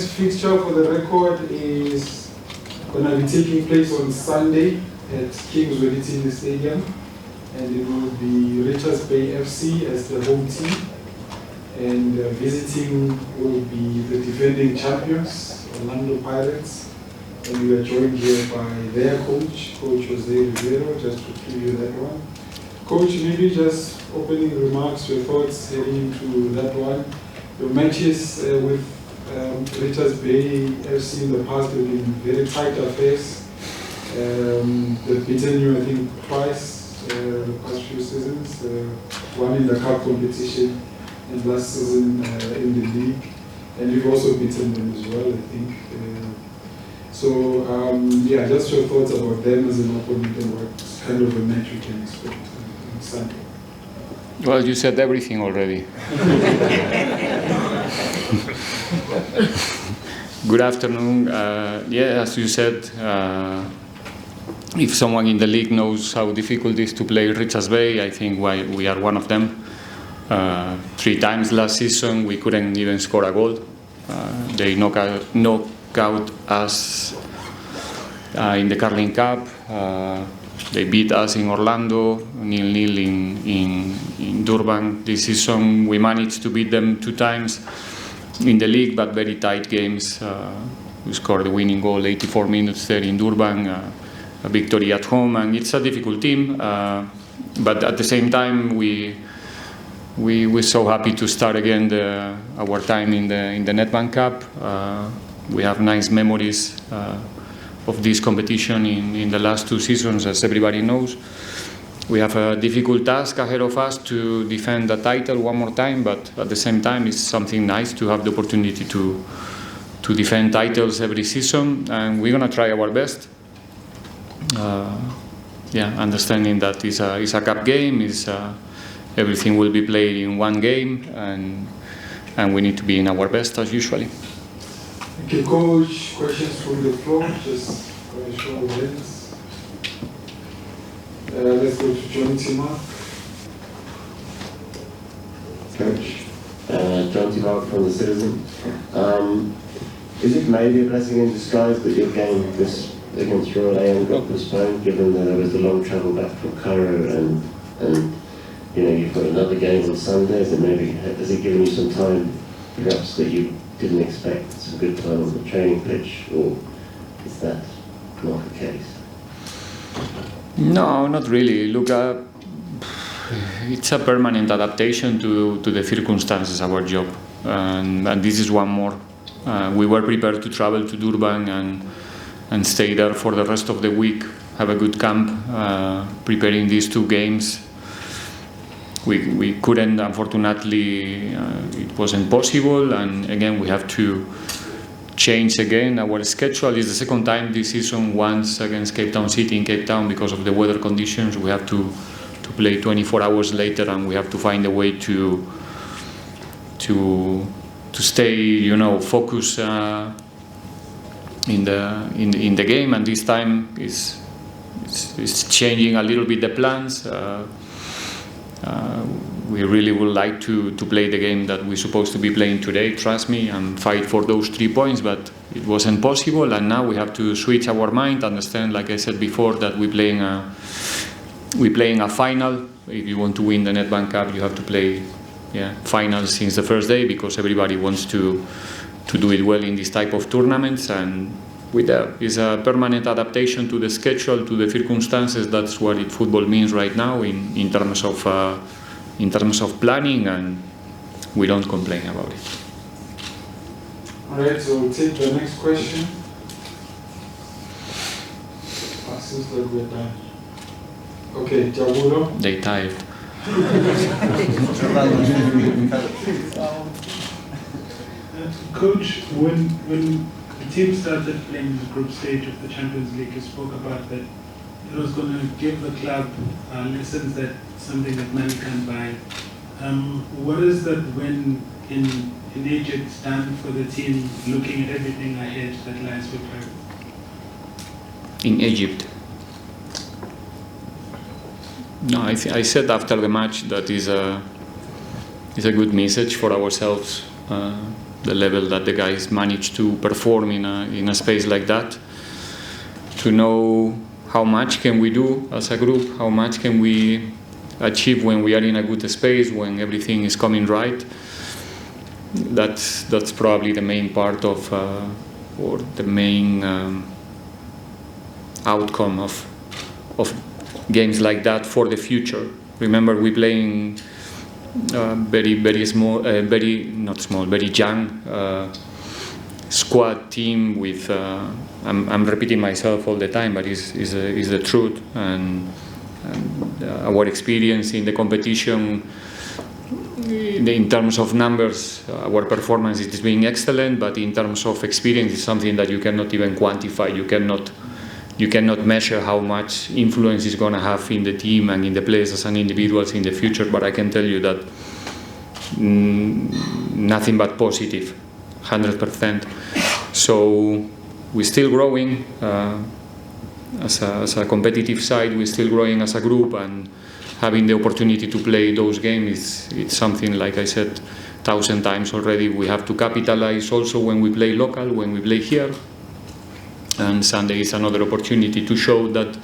next fixture for the record is going to be taking place on Sunday at King Zwelithini Stadium, and it will be Richards Bay FC as the home team, and visiting will be the defending champions, Orlando Pirates, and we are joined here by their coach, Coach Jose Riveiro, just to preview that one. Coach, maybe just opening remarks, your thoughts heading into that one. Your matches with Richards Bay FC in the past have been very tight affairs. They've beaten you, I think, twice the past few seasons. One in the cup competition and last season in the league. And you've also beaten them as well, I think. Yeah, just your thoughts about them as an opponent and what kind of a match we can expect on Sunday. Well, you said everything already. Good afternoon. Yeah, as you said, if someone in the league knows how difficult it is to play Richards Bay, I think we are one of them. 3 times last season we couldn't even score a goal. They knock out us in the Carling Cup. They beat us in Orlando, 0-0 in Durban. This season we managed to beat them 2 times in the league, but very tight games. We scored the winning goal 84 minutes there in Durban, a victory at home, and it's a difficult team. But at the same time, we're so happy to start again our time in the Nedbank Cup. We have nice memories of this competition in the last 2 seasons, as everybody knows. We have a difficult task ahead of us to defend the title one more time, but at the same time it's something nice to have the opportunity to defend titles every season, and we're going to try our best. Understanding that it's a cup game, everything will be played in one game, and we need to be in our best as usually. Thank you, Coach. Questions from the floor? Just show of hands. Let's go to John Timar. Coach, John Timar from the Citizen. Is it maybe a blessing in disguise that your game against Royal AM got postponed, given that there was the long travel back from Cairo and you've got another game on Sundays, and maybe has it given you some time, perhaps, that you didn't expect some good time on the training pitch, or is that not the case? No, not really. Look, it's a permanent adaptation to the circumstances of our job, and this is one more. We were prepared to travel to Durban and stay there for the rest of the week, have a good camp, preparing these 2 games. We couldn't, unfortunately, it wasn't possible, and again we have to change again our schedule. It's the second time this season, once against Cape Town City in Cape Town because of the weather conditions. We have to play 24 hours later, and we have to find a way to stay, focused in the game, and this time it's changing a little bit the plans. We really would like to play the game that we're supposed to be playing today, trust me, and fight for those 3 points, but it wasn't possible, and now we have to switch our mind, understand, like I said before, that we're playing a final. If you want to win the Nedbank Cup, you have to play finals since the first day, because everybody wants to do it well in this type of tournaments, and it's a permanent adaptation to the schedule, to the circumstances. That's what football means right now in terms of planning, and we don't complain about it. All right, so we'll take the next question. Seems like we're done. Okay, Jabulo. They tired. Coach, when the team started playing the group stage of the Champions League, you spoke about that it was going to give the club lessons that something that money can't buy. What is that win in Egypt done for the team, looking at everything ahead that lies with her? In Egypt? No, I said after the match that is a good message for ourselves. the level that the guys manage to perform in a space like that, to know how much can we do as a group, how much can we achieve when we are in a good space, when everything is coming right. That's probably the main part of, or the main outcome of games like that for the future. Remember, we're playing very small, very young squad team with. I'm repeating myself all the time, but is the truth. And our experience in the competition, in terms of numbers, our performance is being excellent. But in terms of experience, it's something that you cannot even quantify. You cannot measure how much influence it's going to have in the team and in the players as an individuals in the future. But I can tell you that nothing but positive, 100%. So we're still growing as a competitive side. We're still growing as a group, and having the opportunity to play those games, it's something, like I said 1,000 times already, we have to capitalize also when we play local, when we play here. And Sunday is another opportunity to show that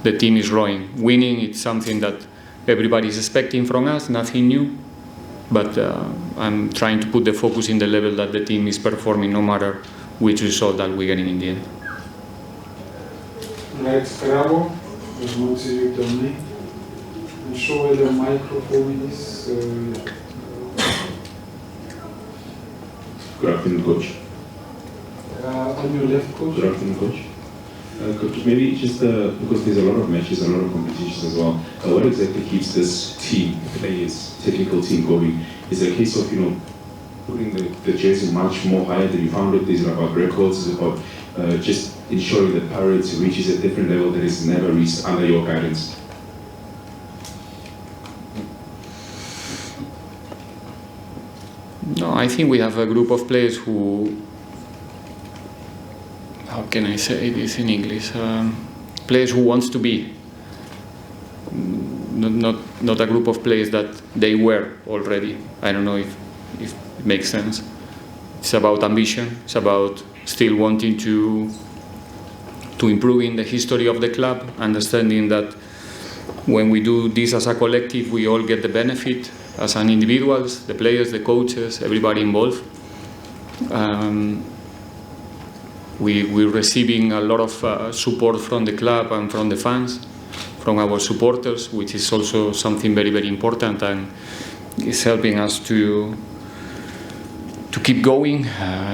the team is growing. Winning, it's something that everybody is expecting from us, nothing new. But I'm trying to put the focus in the level that the team is performing, no matter which result that we're getting in the end. Right, Bravo, we'll move to you, Dominic. I'm sure where the microphone is. Good afternoon, Coach. On your left, Coach. Good afternoon, Coach. Coach, maybe just because there's a lot of matches, a lot of competitions as well, what exactly keeps this team, players, technical team going? Is it a case of, putting the jersey much more higher than you found it? Is it about records? Is it about just ensuring that Pirates reaches a different level that is never reached under your guidance? No, I think we have a group of players who, how can I say this in English? Players who wants to be. Not a group of players that they were already. I don't know if it makes sense. It's about ambition. It's about still wanting to improve in the history of the club, understanding that when we do this as a collective, we all get the benefit as an individuals, the players, the coaches, everybody involved. We're receiving a lot of support from the club and from the fans, from our supporters, which is also something very, very important, and is helping us to keep going,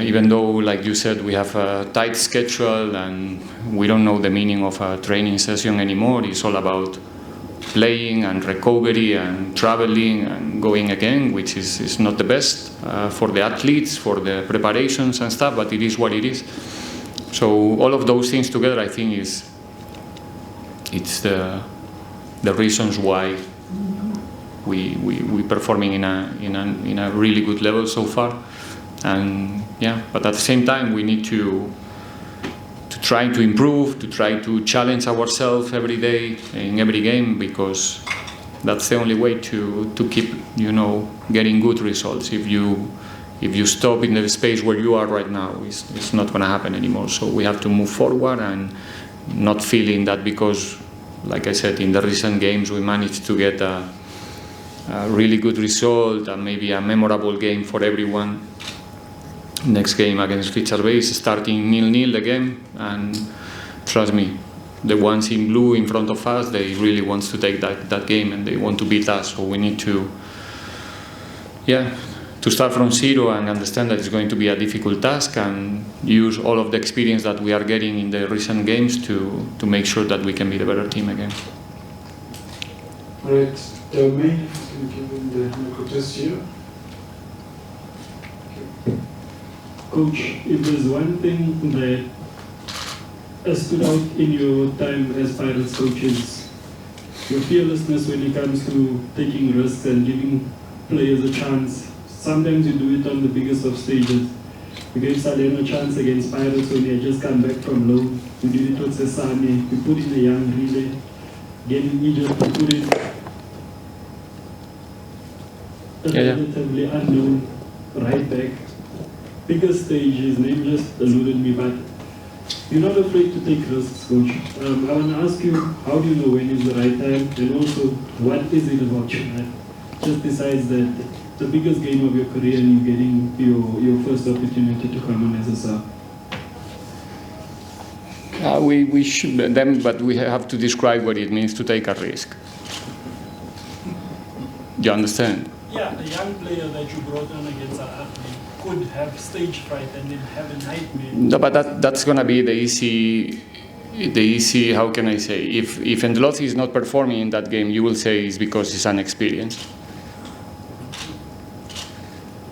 even though, like you said, we have a tight schedule and we don't know the meaning of a training session anymore. It's all about playing and recovery and traveling and going again, which is not the best for the athletes, for the preparations and stuff, but it is what it is. So all of those things together, I think, it's the reasons why we're performing in a really good level so far. And yeah, but at the same time, we need to try to improve, to try to challenge ourselves every day in every game, because that's the only way to keep, getting good results. If you stop in the space where you are right now, it's not going to happen anymore. So we have to move forward, and not feeling that because, like I said, in the recent games we managed to get a really good result and maybe a memorable game for everyone. Next game against Richards Bay is starting 0-0 the game, and trust me, the ones in blue in front of us, they really want to take that game and they want to beat us. So we need to start from zero and understand that it's going to be a difficult task, and use all of the experience that we are getting in the recent games to make sure that we can be the better team again. All right, Domain, can you give him the micro test here? Coach, if there's one thing that has stood out in your time as Pirates coaches, your fearlessness when it comes to taking risks and giving players a chance. Sometimes you do it on the biggest of stages. We gave Salem a chance against Pirates when he had just come back from loan. We did it with Sesame. We put in a young relay. Again in Egypt, we put in a relatively unknown right back. bigger stage, his name just eluded me, but you're not afraid to take risks, coach. I want to ask you, how do you know when is the right time, and also what is it about you that just decides that the biggest game of your career and you're getting your first opportunity to come on as a sub? We should them, but we have to describe what it means to take a risk. Do you understand? Yeah, the young player that you brought on against South Africa could have stage fright and then have a nightmare. No, but that's gonna be the easy. How can I say? If Umlazi is not performing in that game, you will say it's because he's unexperienced,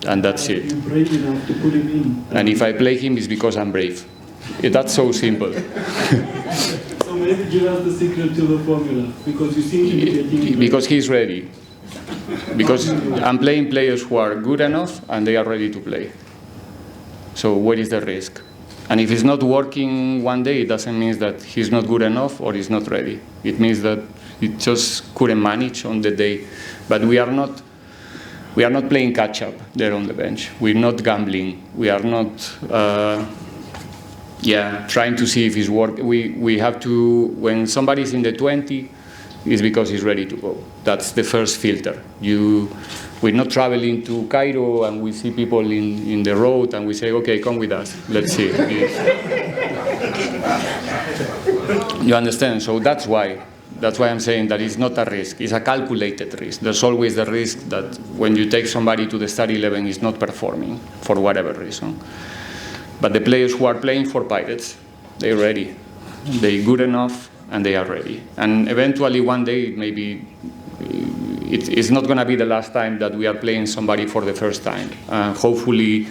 and that's it. You're brave enough to put him in. And if I play him, it's because I'm brave. That's so simple. So maybe give us the secret to the formula, because you seem to be getting. Because he's ready. Because I'm playing players who are good enough and they are ready to play. So what is the risk? And if it's not working one day, it doesn't mean that he's not good enough or he's not ready. It means that he just couldn't manage on the day. But we are not playing catch up there on the bench. We're not gambling. We are not trying to see if it's working. We have to, when somebody's in the 20, it's because he's ready to go. That's the first filter. We're not traveling to Cairo and we see people in the road and we say, okay, come with us. Let's see. You understand? So that's why I'm saying that it's not a risk. It's a calculated risk. There's always the risk that when you take somebody to the start 11, is not performing for whatever reason. But the players who are playing for Pirates, they're ready. They're good enough and they are ready. And eventually one day, maybe it's not going to be the last time that we are playing somebody for the first time. Hopefully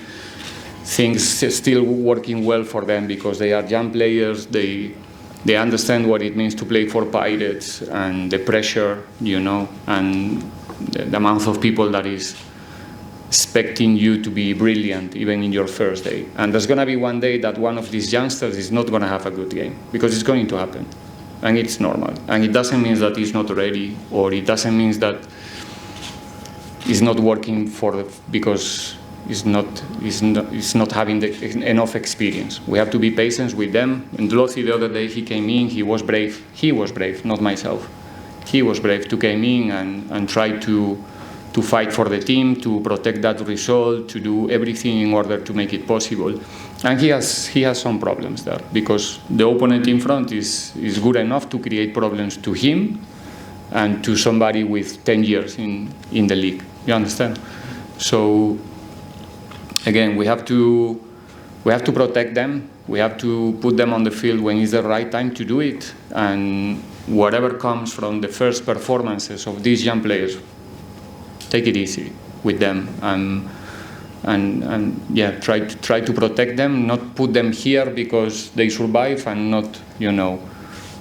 things still working well for them because they are young players. They understand what it means to play for Pirates and the pressure, and the amount of people that is expecting you to be brilliant even in your first day. And there's going to be one day that one of these youngsters is not going to have a good game, because it's going to happen. And it's normal. And it doesn't mean that he's not ready, or it doesn't mean that he's not working because he's not having enough experience. We have to be patient with them. And Umlazi the other day, he came in, he was brave. He was brave, not myself. He was brave to come in and try to fight for the team, to protect that result, to do everything in order to make it possible. And he has some problems there, because the opponent in front is good enough to create problems to him and to somebody with 10 years in the league. You understand? So again, we have to protect them. We have to put them on the field when it's the right time to do it. And whatever comes from the first performances of these young players, take it easy with them and try to protect them, not put them here because they survive, and not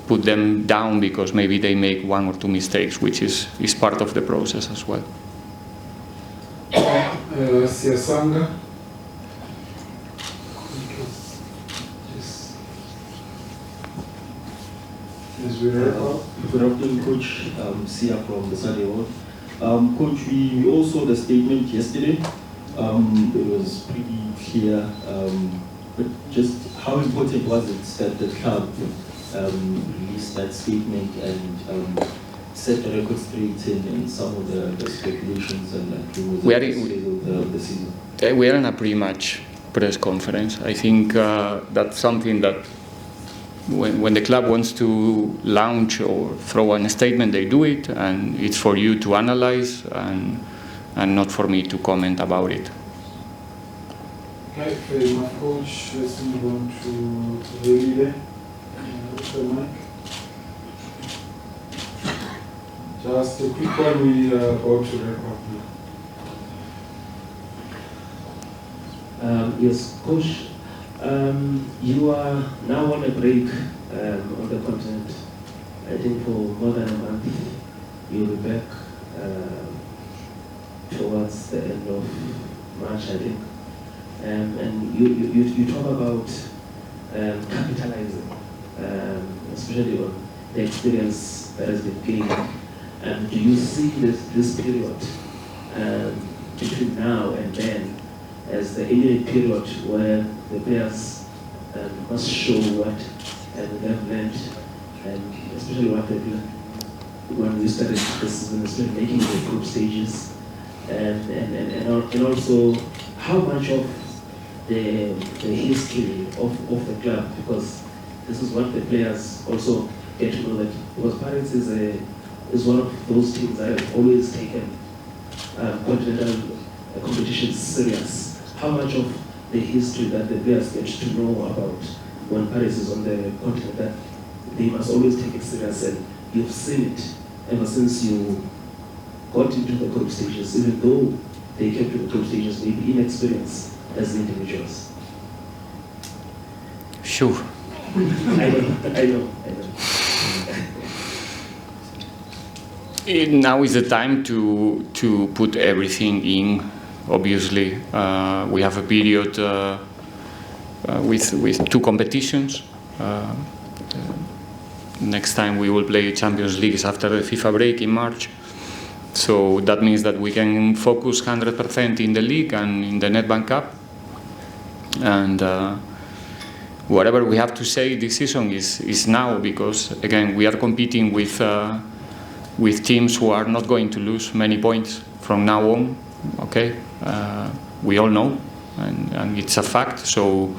put them down because maybe they make one or two mistakes, which is part of the process as well. Siasanga. Good afternoon, Coach. Sia from the Sunday World. Coach, we all saw the statement yesterday. It was pretty clear, but just how important was it that the club released that statement and set the record straight in some of the speculations and rumors of the season? We are in a pre-match press conference. I think that's something that when the club wants to launch or throw a statement, they do it, and it's for you to analyze and not for me to comment about it. Okay, fair enough, Coach. Let's move on to the relay. The mic. Just a quick one, we are about to wrap up now. Yes, Coach. You are now on a break on the continent. I think for more than a month. You'll be back towards the end of March, I think. And you talk about capitalizing, especially on the experience that has been gained. Do you see this period between now and then as the immediate period where the players must show what they've learned, and especially what they've learned when we started this season, especially making the group stages, and also how much of the history of the club, because this is what the players also get to know, that because Pirates is one of those teams that have always taken continental competitions serious. How much of the history that the players get to know about when Paris is on the continent, that they must always take it serious, and you've seen it ever since you got into the group stages, even though they came to the group stages maybe inexperienced as individuals. Sure. I know. Now is the time to put everything in. Obviously, we have a period with two competitions. Next time we will play Champions League after the FIFA break in March. So that means that we can focus 100% in the league and in the Nedbank Cup. And whatever we have to say this season is now, because again we are competing with teams who are not going to lose many points from now on. Okay, we all know, and it's a fact. So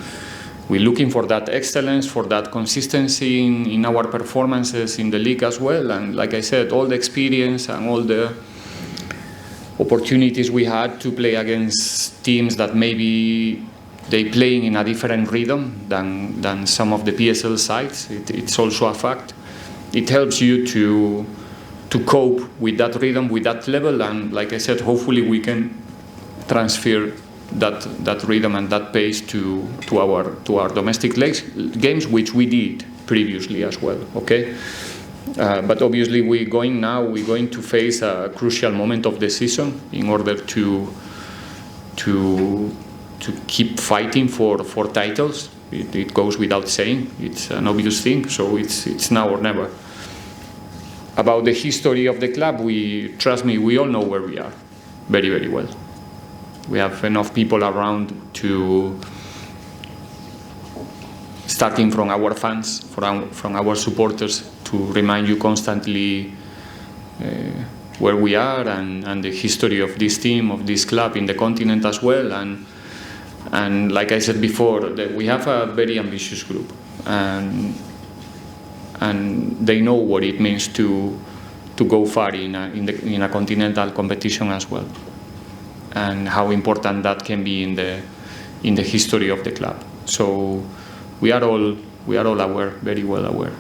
we're looking for that excellence, for that consistency in our performances in the league as well. And like I said, all the experience and all the opportunities we had to play against teams that maybe they playing in a different rhythm than some of the PSL sides. It's also a fact. It helps you to cope with that rhythm, with that level, and like I said, hopefully we can transfer that rhythm and that pace to our domestic games, which we did previously as well. Okay, but obviously we're going to face a crucial moment of the season in order to keep fighting for titles. It goes without saying. It's an obvious thing. So it's now or never. About the history of the club, trust me, we all know where we are very, very well. We have enough people around to, starting from our fans, from our supporters, to remind you constantly where we are and the history of this team, of this club in the continent as well. And like I said before, that we have a very ambitious group, and they know what it means to go far in a continental competition as well, and how important that can be in the history of the club. So we are all aware, very well aware.